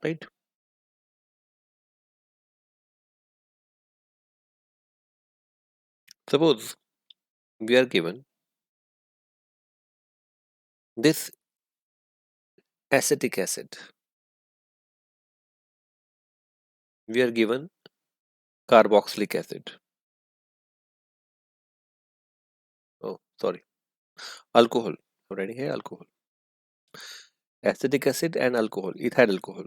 right? Suppose we are given this acetic acid, we are given carboxylic acid, oh sorry, alcohol, writing here alcohol, acetic acid and alcohol, ethyl alcohol.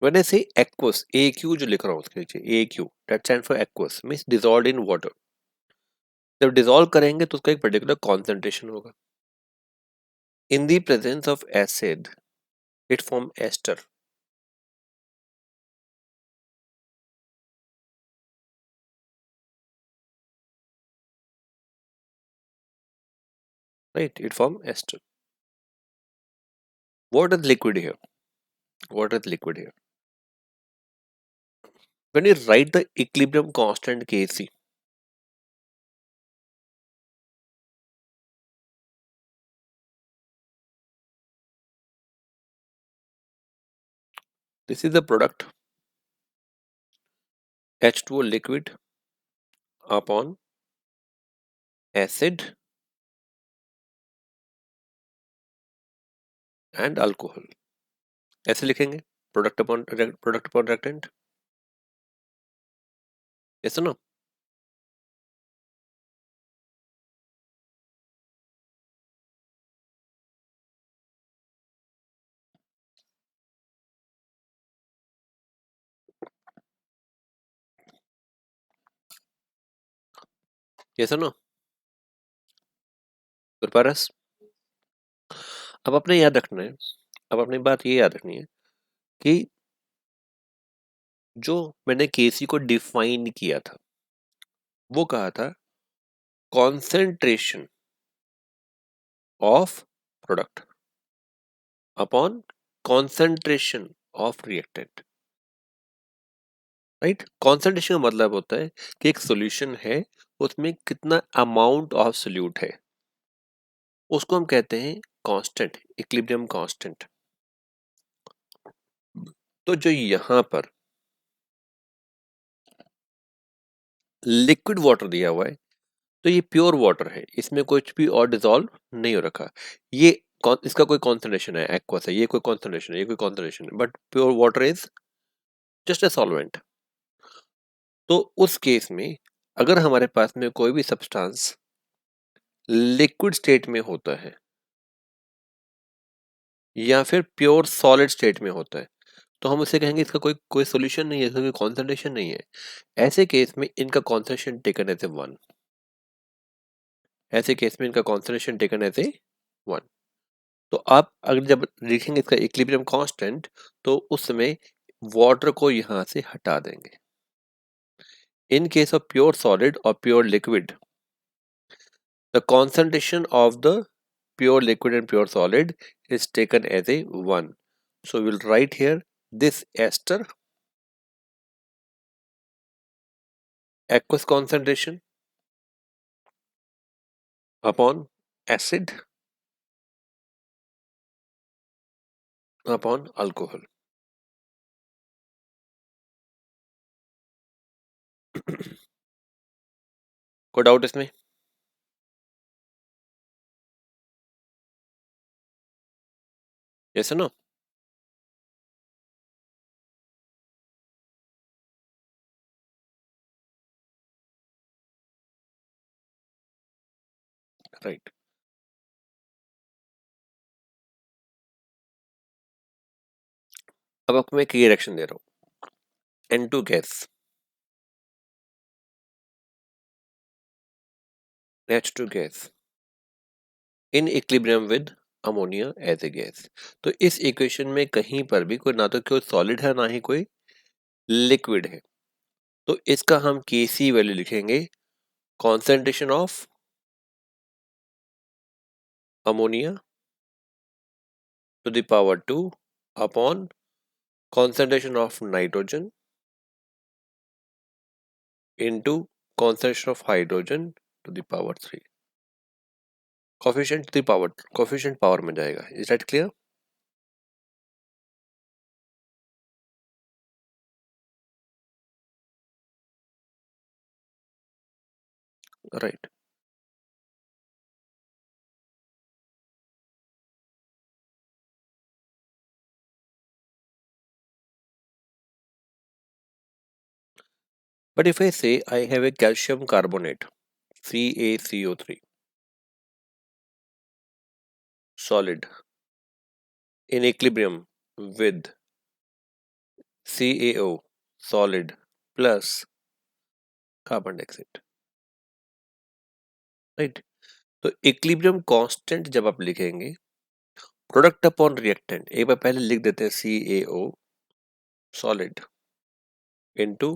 When I say aqueous, AQ जो लिख रहा हूँ उसके नीचे AQ, that stands for aqueous, means dissolved in water. जब dissolve करेंगे तो उसका एक पर्टिकुलर कॉन्सेंट्रेशन होगा. In the presence of acid, it form ester. Right? It form ester. What is liquid here? What is liquid here? When you write the equilibrium constant Kc, this is the product H2O liquid upon acid and alcohol. ऐसे लिखेंगे product upon reactant. Yes or no? Yes or no? Gurparas? अब अपने याद रखना है, अब अपनी बात ये याद रखनी है कि जो मैंने केसी को डिफाइन किया था वो कहा था concentration of product upon concentration of reactant. Right? Concentration का मतलब होता है कि एक सॉल्यूशन है, उसमें कितना अमाउंट ऑफ सोल्यूट है, उसको हम कहते हैं कांस्टेंट, इक्विलिब्रियम कांस्टेंट. तो जो यहां पर लिक्विड वाटर दिया हुआ है तो ये प्योर वाटर है, इसमें कुछ भी और डिसॉल्व नहीं हो रखा. ये इसका कोई कॉन्सेंट्रेशन है, एक्वस है, ये कोई कॉन्सेंट्रेशन है, ये कोई कॉन्सेंट्रेशन है, but pure water is just a solvent. तो उस केस में अगर हमारे पास में कोई भी सब्सटेंस लिक्विड स्टेट में होता है या फिर प्योर सॉलिड स्टेट में होता है तो हम उसे कहेंगे इसका कोई कोई सॉल्यूशन नहीं है, इसका कोई कॉन्सेंट्रेशन नहीं है. ऐसे केस में इनका concentration taken as a one. ऐसे केस में इनका concentration taken as a one. तो आप अगर जब लिखेंगे इसका इक्विलिब्रियम कांस्टेंट तो उस समय वाटर को यहां से हटा देंगे. In case of pure solid और pure liquid, the concentration of the pure liquid and pure solid is taken as a 1. So we will write here this ester aqueous concentration upon acid upon alcohol. कोई doubt इसमें? Yes or no? Right. अब आपको मैं एक reaction दे रहा हूं, N2 gas H2 gas in equilibrium with ammonia as a gas. तो इस इक्वेशन में कहीं पर भी कोई ना तो कोई सॉलिड है ना ही कोई लिक्विड है. तो इसका हम Kc वैल्यू लिखेंगे concentration of ammonia to the power 2 upon concentration of nitrogen into concentration of hydrogen to the power 3. Coefficient power में जाएगा। Is that clear? Right. But if I say I have a calcium carbonate, CaCO3, solid, in equilibrium with CaO, solid, plus carbon dioxide, right? तो equilibrium constant जब आप लिखेंगे, product upon reactant एक बार पहले लिख देते हैं CaO, solid, into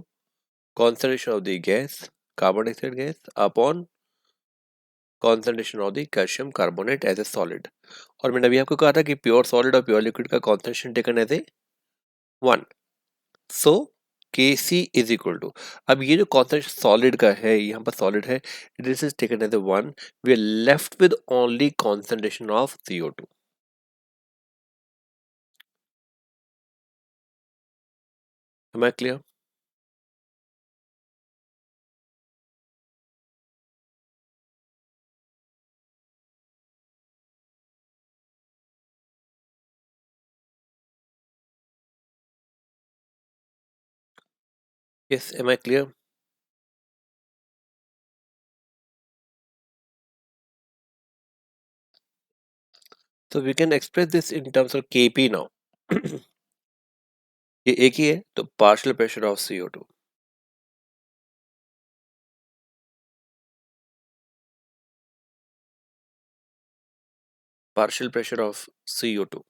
concentration of the gas, carbon dioxide gas, upon concentration of the calcium carbonate as a solid। और मैंने अभी आपको कहा था कि प्योर सॉलिड और प्योर लिक्विड का concentration taken as a 1। So Kc is equal to, अब ये जो कॉन्सेंट्रेशन सॉलिड का है, यहाँ पर सॉलिड है, this is taken as a 1, we are left with only concentration of CO2। Am I clear? Yes, am I clear? So we can express this in terms of Kp now। ये एक ही है, तो partial pressure of CO2, partial pressure of CO2।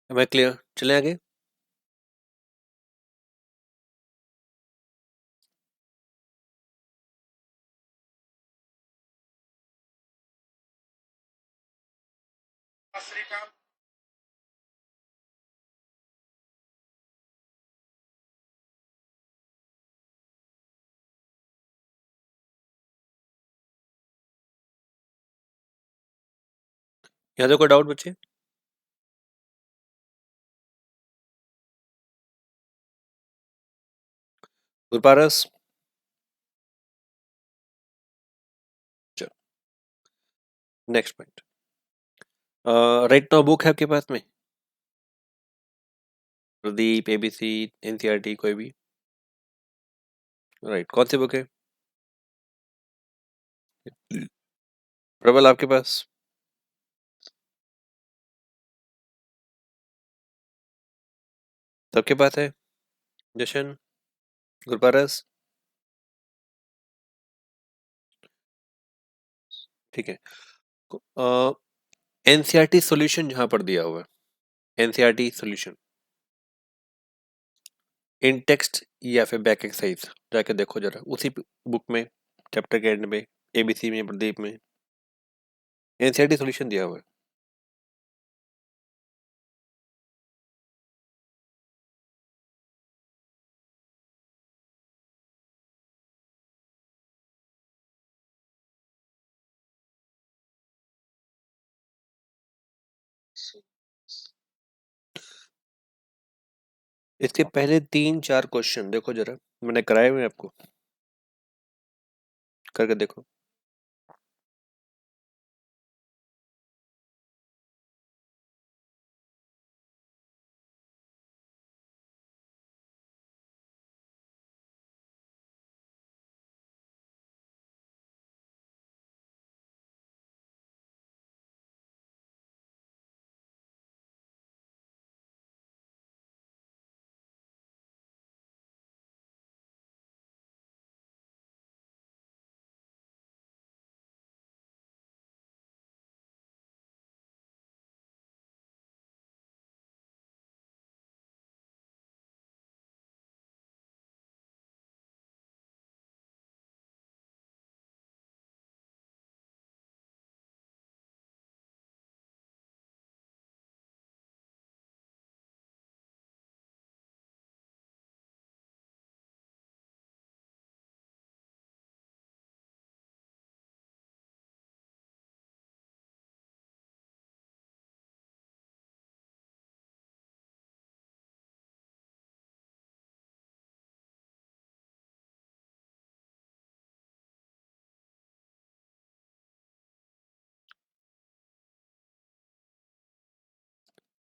Am I clear? चले आगे। यहाँ तो कोई डाउट बच्चे? गुरपारस? चलो, next point. Right now book है आपके पास में? प्रदीप, एबीसी, एनसीईआरटी, कोई भी? राइट, कौन सी बुक है? प्रबल आपके पास? सबके पास है? जशन, गुरपारस? ठीक है। एनसीईआरटी सॉल्यूशन जहां पर दिया हुआ है, एनसीईआरटी सॉल्यूशन इन टेक्स्ट या फिर बैक एक्सरसाइज, जाके देखो जरा उसी बुक में, चैप्टर के एंड में, एबीसी में, प्रदीप में एनसीईआरटी सॉल्यूशन दिया हुआ है। इसके पहले 3-4 क्वेश्चन देखो जरा, मैंने कराए हुए हैं आपको, करके देखो।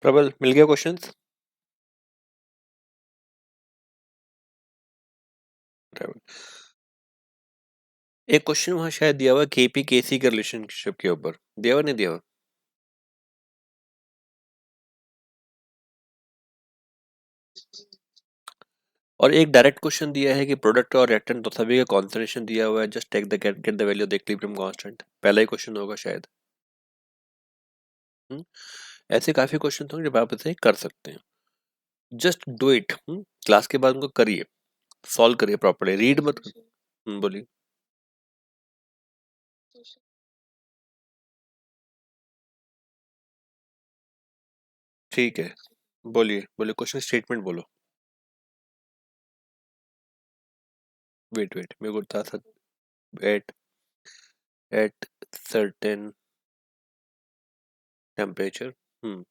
प्रबल मिल गया क्वेश्चंस? एक क्वेश्चन वहां शायद दिया हुआ केपी केसी के रिलेशनशिप के ऊपर, दिया हुआ नहीं दिया हुआ? और एक डायरेक्ट क्वेश्चन दिया है कि प्रोडक्ट और रिएक्टेंट तो सभी का कॉन्सेंट्रेशन दिया हुआ है, just take the get the value of the equilibrium constant. पहला ही क्वेश्चन होगा शायद। हम्म, ऐसे काफी क्वेश्चन होंगे जब आप इसे कर सकते हैं। Just do it. क्लास के बाद उनको करिए, सॉल्व करिए प्रॉपर्ली, रीड मत। बोलिए। ठीक है, बोलिए बोलिए, क्वेश्चन स्टेटमेंट बोलो। वेट वेट, मेरे को बता सकते। At certain temperature. Hmm.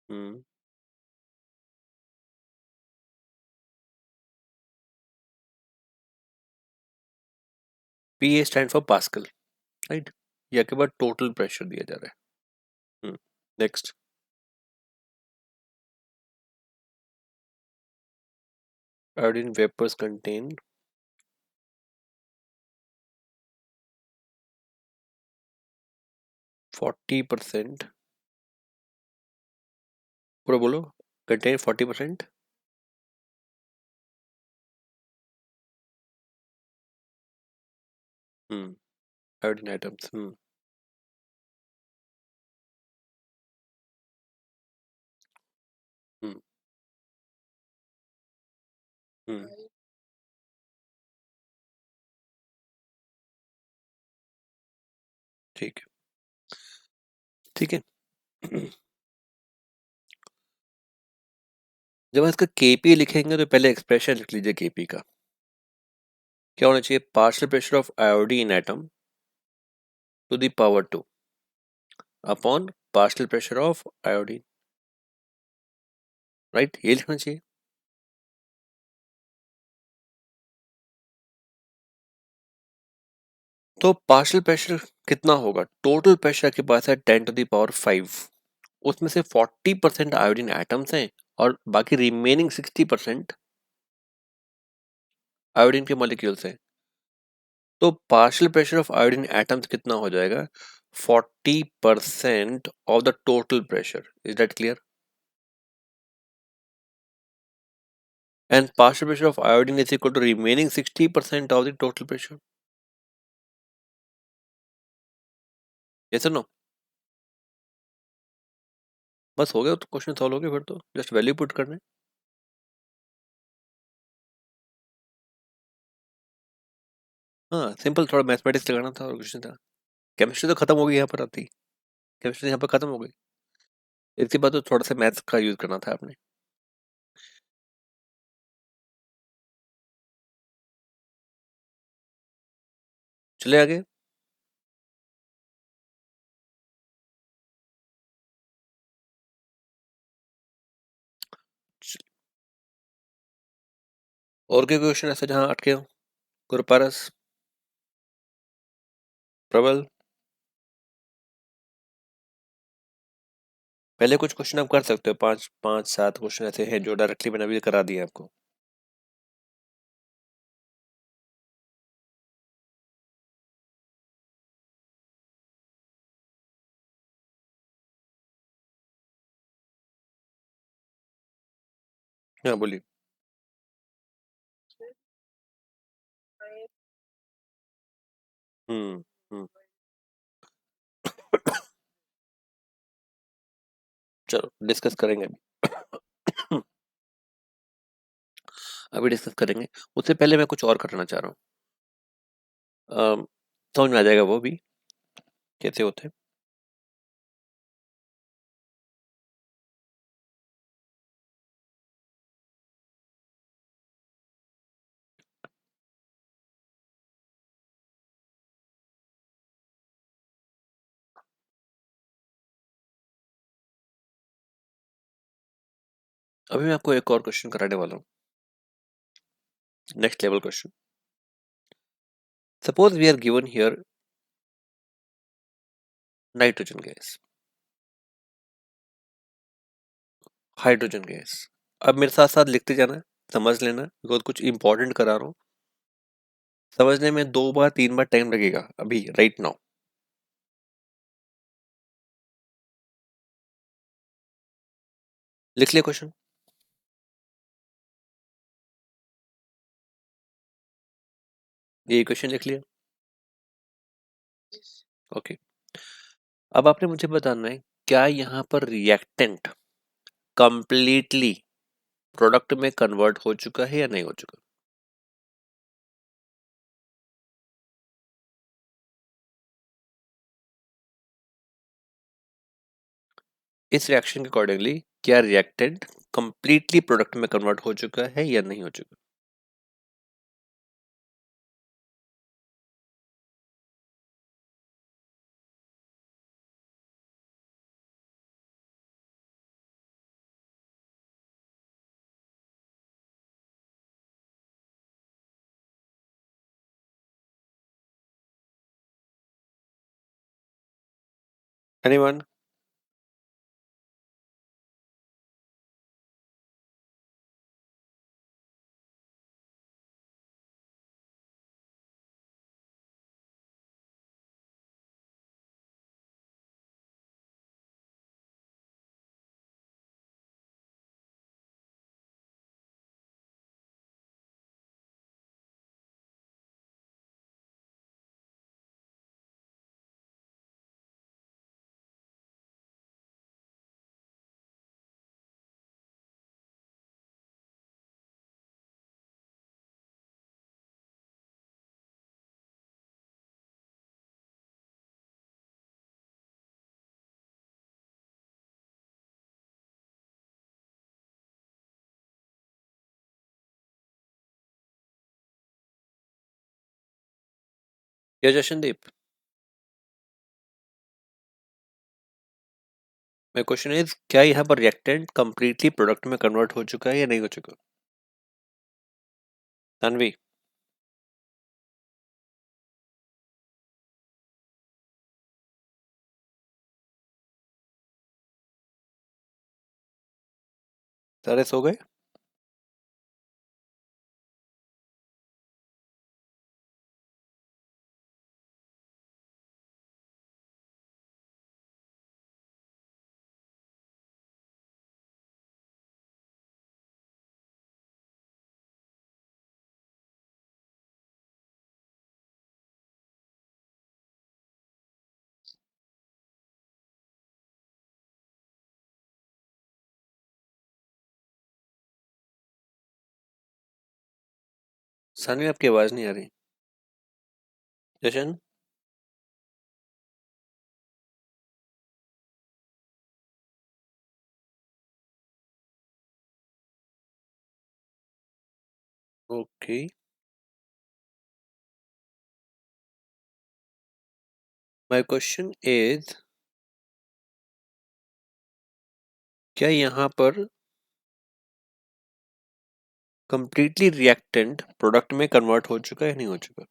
Hmm. P A stand for pascal, right? या के बाद टोटल प्रेशर दिया जा रहा है। नेक्स्ट। Iodine vapours contain 40%। पूरा बोलो। Contain 40%। Iodine items. Hmm. Hmm. ठीक है, ठीक है। जब हम इसका केपी लिखेंगे तो पहले एक्सप्रेशन लिख लीजिए केपी का। क्या होना चाहिए? Partial pressure of iodine atom to the power 2 upon partial pressure of iodine, right? ये लिखना चाहिए। तो पार्शियल प्रेशर कितना होगा? टोटल प्रेशर के पास है 10⁵ उसमें से 40% आयोडीन एटम्स हैं और बाकी रिमेनिंग 60% आयोडीन के मॉलिक्यूल्स हैं। तो partial pressure of iodine atoms कितना हो जाएगा? 40% of the total pressure. Is that clear? And partial pressure of iodine is equal to remaining 60% of the total pressure. Yes or no? बस हो गया, तो क्वेश्चन सॉल्व हो गया, फिर तो जस्ट वैल्यू पुट करने। हाँ सिंपल, थोड़ा मैथमेटिक्स लगाना था और कुछ नहीं था। केमिस्ट्री तो खत्म हो गई यहाँ पर आती। केमिस्ट्री यहाँ पर खत्म हो गई। इसके बाद तो थोड़ा सा मैथ्स का यूज करना था आपने। चले आगे। और क्या क्वेश्चन ऐसे जहाँ अटके हो? गुरुपारस, प्रबल। पहले कुछ क्वेश्चन आप कर सकते हो, पांच पांच सात क्वेश्चन ऐसे हैं जो डायरेक्टली मैंने अभी करा दिए आपको। हाँ बोलिए। हम्म। हम्म। चलो डिस्कस करेंगे अभी। अभी डिस्कस करेंगे। उससे पहले मैं कुछ और करना चाह रहा हूँ। समझ में आ जाएगा वो भी कैसे होते हैं। अभी मैं आपको एक और क्वेश्चन कराने वाला हूँ, next level question. Suppose we are given here nitrogen gas, hydrogen gas. अब मेरे साथ साथ लिखते जाना, समझ लेना, बिकॉज कुछ इंपॉर्टेंट करा रहा हूँ। समझने में 2 बार 3 बार टाइम लगेगा अभी राइट नाउ। लिख लिया क्वेश्चन? ये क्वेश्चन लिख लिया? ओके। अब आपने मुझे बताना है, क्या यहाँ पर रिएक्टेंट कंप्लीटली प्रोडक्ट में कन्वर्ट हो चुका है या नहीं हो चुका? इस रिएक्शन के अकॉर्डिंगली क्या रिएक्टेंट कंप्लीटली प्रोडक्ट में कन्वर्ट हो चुका है या नहीं हो चुका? एनीवन? या जशनदीप? माय क्वेश्चन इज, क्या यहाँ पर रिएक्टेंट कंप्लीटली प्रोडक्ट में कन्वर्ट हो चुका है या नहीं हो चुका? तन्वी? सारे सो गए? सानवी आपकी आवाज नहीं आ रही। जशन? ओके। माय क्वेश्चन इज, क्या यहाँ पर कंप्लीटली रिएक्टेंट प्रोडक्ट में कन्वर्ट हो चुका है या नहीं हो चुका?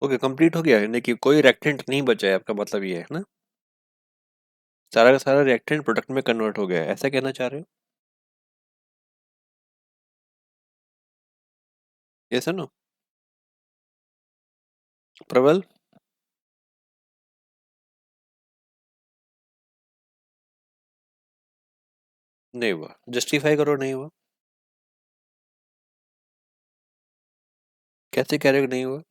ओके, कंप्लीट हो गया है, यानी कि कोई रिएक्टेंट नहीं बचा है, आपका मतलब ये है ना? सारा का सारा रिएक्टेंट प्रोडक्ट में कन्वर्ट हो गया है, ऐसा कहना चाह रहे हो? यस है नो? प्रबल? नहीं हुआ, जस्टिफाई करो नहीं हुआ। कैसे कह रहे हो नहीं हुआ?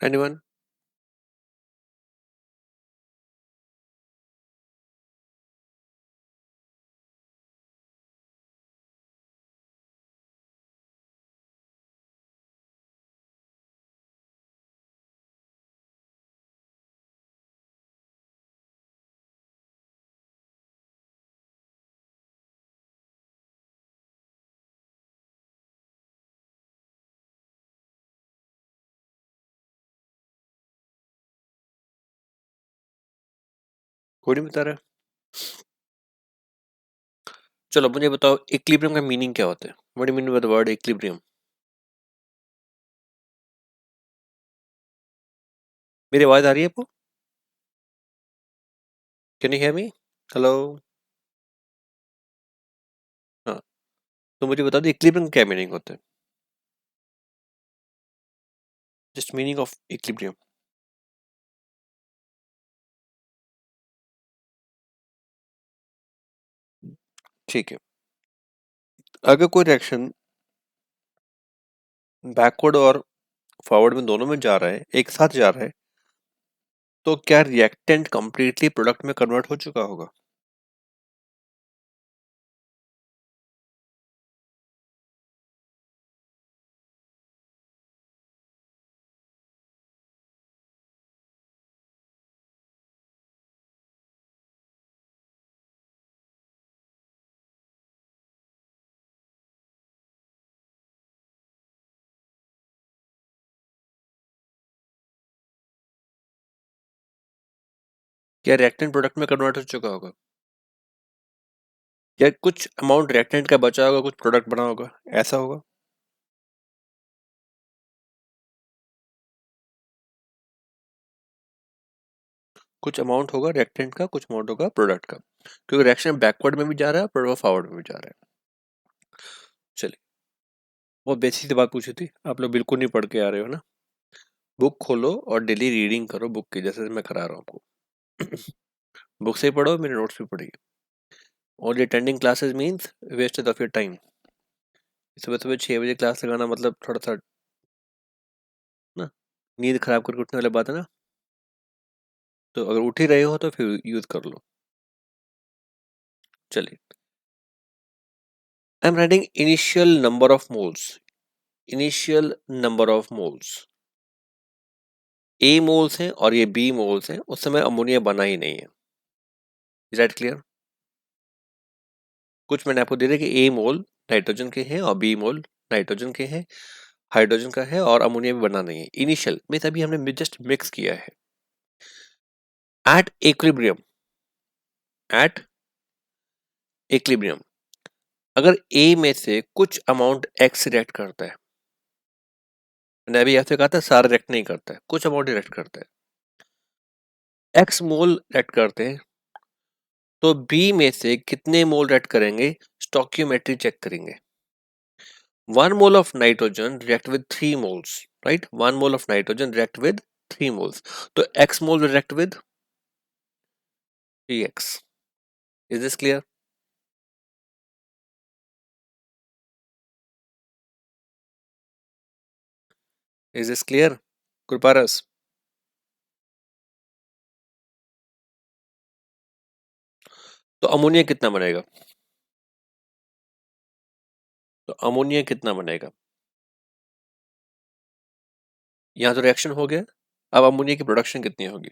Anyone? कोई नहीं बता रहा? चलो मुझे बताओ, इक्विलिब्रियम का मीनिंग क्या होता है? What do you mean by the word equilibrium? मेरी आवाज आ रही है आपको? Can you hear me? Hello? हाँ, तो मुझे बता दो इक्विलिब्रियम क्या मीनिंग होता है? Just meaning of equilibrium. ठीक है। अगर कोई रिएक्शन बैकवर्ड और फॉरवर्ड में दोनों में जा रहा है, एक साथ जा रहा है, तो क्या रिएक्टेंट कंप्लीटली प्रोडक्ट में कन्वर्ट हो चुका होगा? क्या रिएक्टेंट प्रोडक्ट में कन्वर्ट हो चुका होगा? या कुछ अमाउंट रिएक्टेंट का बचा होगा, कुछ प्रोडक्ट बना होगा, ऐसा होगा? कुछ अमाउंट होगा रिएक्टेंट का, कुछ अमाउंट होगा प्रोडक्ट का, क्योंकि रिएक्शन बैकवर्ड में भी जा रहा है, प्रोडक्ट फॉरवर्ड में भी जा रहा है। चलिए, बहुत बेसिक सी बात पूछी थी, आप लोग बिल्कुल नहीं पढ़ के आ रहे हो ना। बुक खोलो और डेली रीडिंग करो बुक की, जैसे मैं करा रहा हूँ आपको। बुक से ही पढ़ो, मेरे नोट्स भी पढ़िए। और ये attending classes means waste of your time. सुबह सुबह 6 बजे क्लास लगाना मतलब थोड़ा सा ना, नींद खराब करके उठने वाली बात है ना। तो अगर उठ ही रहे हो तो फिर यूज कर लो। चलिए, I am writing initial number of moles. Initial number of moles, A moles हैं और ये बी मोल्स हैं, उस समय अमोनिया बना ही नहीं है। Is that clear? कुछ मैंने आपको दे दिया कि ए मोल नाइट्रोजन के हैं और बी मोल नाइट्रोजन के हैं, हाइड्रोजन का है, और अमोनिया भी बना नहीं है। इनिशियल में अभी हमने जस्ट मिक्स किया है। एट इक्विलिब्रियम, एट इक्विलिब्रियम, अगर ए में से कुछ अमाउंट एक्स रिएक्ट करता है, मैंने अभी ऐसे कहा था सारा रिएक्ट नहीं करता है, कुछ अमाउंट रिएक्ट करता है, एक्स मोल रिएक्ट करते हैं, तो बी में से कितने मोल रिएक्ट करेंगे? स्टोकियोमेट्री चेक करेंगे। 1 mole of nitrogen react with 3 moles, right? 1 mole of nitrogen react with 3 moles. So X mole will react with 3x. Is this clear? Is this clear? Kurparas? तो ammonia कितना बनेगा? तो ammonia कितना बनेगा? यहाँ तो reaction हो गया, अब अमोनिया की प्रोडक्शन कितनी होगी?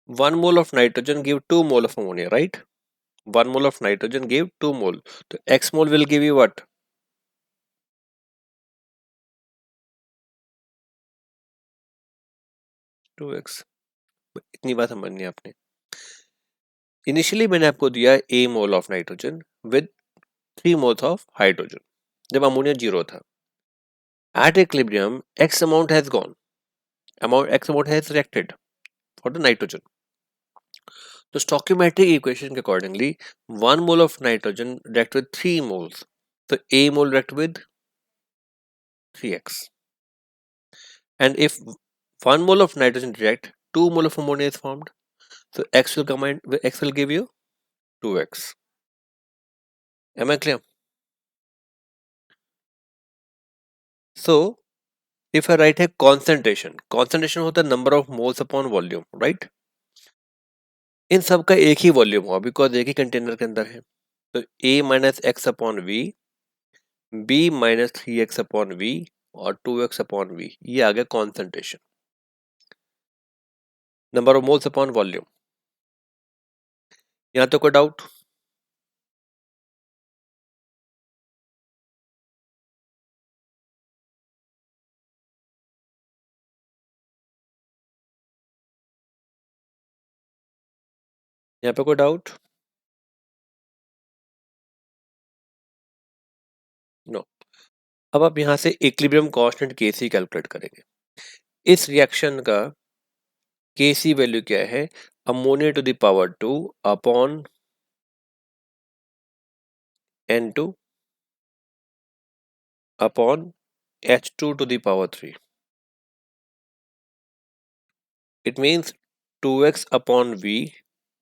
One mole of nitrogen give 2 mole of ammonia, right? 1 mole of nitrogen give 2 mole. So X mole will give you what? 2x। इतनी बात समझनी है आपने। इनिशियली मैंने आपको दिया a mole of nitrogen with 3 moles of hydrogen जब ammonia 0 था। At equilibrium x amount has gone, x amount has reacted for the nitrogen. तो स्टोइकोमेट्रिक इक्वेशन के accordingly 1 mole of nitrogen react with 3 moles, so a mole react with 3x, and if 1 mole of nitrogen react, 2 mole of ammonia is formed, so x will give you 2x. Am I clear? So if I write a concentration होता है number of moles upon volume, right? इन सब का एक ही volume हुआ because एक ही container के अंदर है। तो a minus X upon V, b minus 3x upon V और 2x अपॉन वी, ये आ गया concentration, number of moles upon volume. यहां तो कोई डाउट? यहाँ पे कोई डाउट? नो। अब आप यहां से इक्विलिब्रियम कांस्टेंट Kc कैलकुलेट करेंगे। इस रिएक्शन का Kc वैल्यू क्या है? Ammonia to the power 2 upon N2 upon H2 to the power 3। It means 2x upon v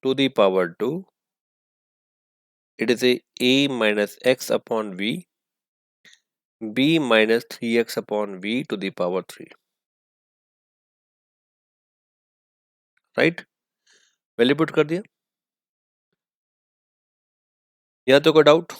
to the power 2. It is a minus x upon v, b minus 3x upon v to the power 3. Right? Value put कर दिया। यहाँ तो कोई doubt?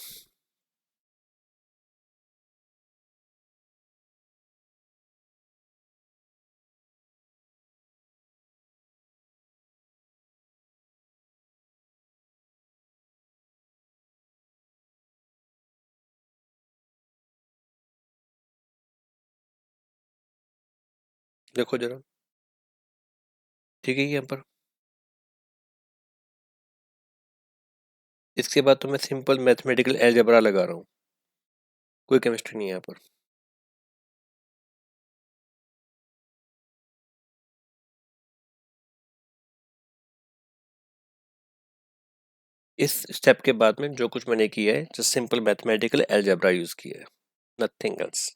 देखो जरा, ठीक है यहाँ पर। इसके बाद तो मैं सिंपल मैथमेटिकल अलजेब्रा लगा रहा हूँ, कोई केमिस्ट्री नहीं है यहाँ पर। इस स्टेप के बाद में जो कुछ मैंने किया है just simple mathematical algebra use किया है, nothing else.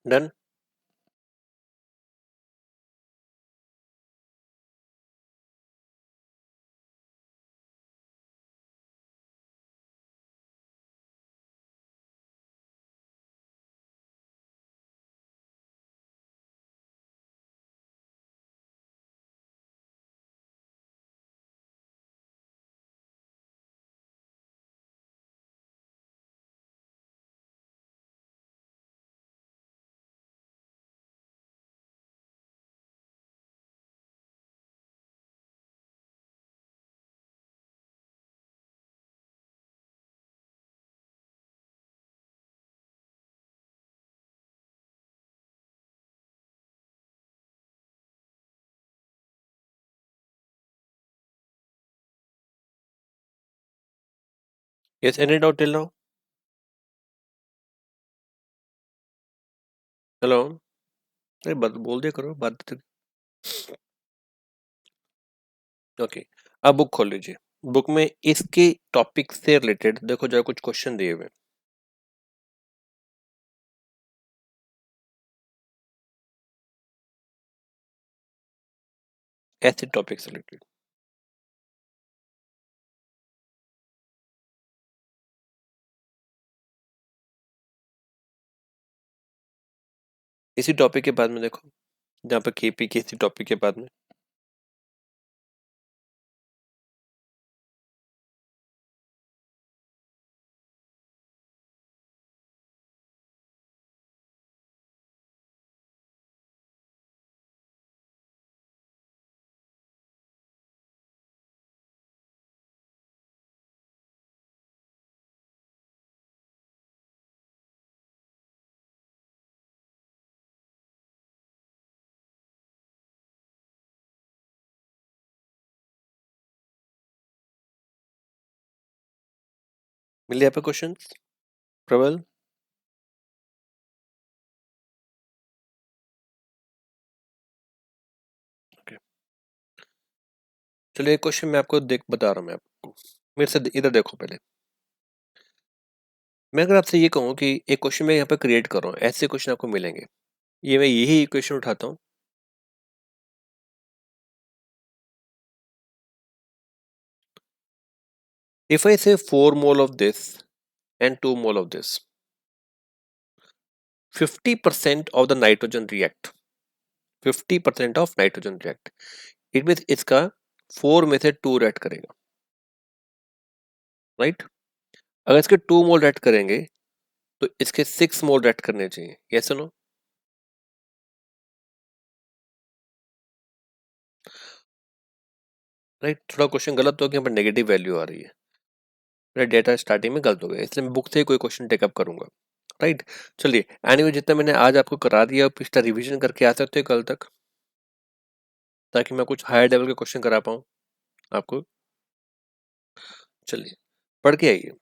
Done. Yes, any doubt till now? Hello? अरे बात बोल दिया करो, बात तो। ओके, अब बुक खोल लीजिए। बुक में इसके टॉपिक से रिलेटेड देखो जरा कुछ क्वेश्चन दिए हुए हैं। ऐसे टॉपिक से रिलेटेड इसी टॉपिक के बाद में देखो, जहाँ पे केपी के इसी टॉपिक के बाद में। मिले यहाँ पे क्वेश्चन? प्रबल? ओके, चलिए एक क्वेश्चन मैं आपको देख बता रहा हूँ मैं आपको। मेरे से इधर देखो पहले। मैं अगर आपसे ये कहूँ कि एक क्वेश्चन मैं यहाँ पे क्रिएट कर रहा हूँ, ऐसे क्वेश्चन आपको मिलेंगे। ये मैं यही इक्वेशन उठाता हूँ। If I say 4 mole of this and 2 mole of this, 50% of the nitrogen react. 50% of nitrogen react. It means इसका 4 में से 2 react करेगा, राइट? अगर इसके 2 मोल react करेंगे तो इसके 6 मोल react करने चाहिए, yes or no? राइट? थोड़ा क्वेश्चन गलत हो गया, पर नेगेटिव वैल्यू आ रही है। मेरा डेटा स्टार्टिंग में गलत हो गया, इसलिए मैं बुक से ही कोई क्वेश्चन टेकअप करूंगा, राइट? चलिए, एनीवे जितना मैंने आज आपको करा दिया, आप पिछला रिवीजन करके आ सकते हो कल तक, ताकि मैं कुछ हायर लेवल के क्वेश्चन करा पाऊँ आपको। चलिए, पढ़ के आइए।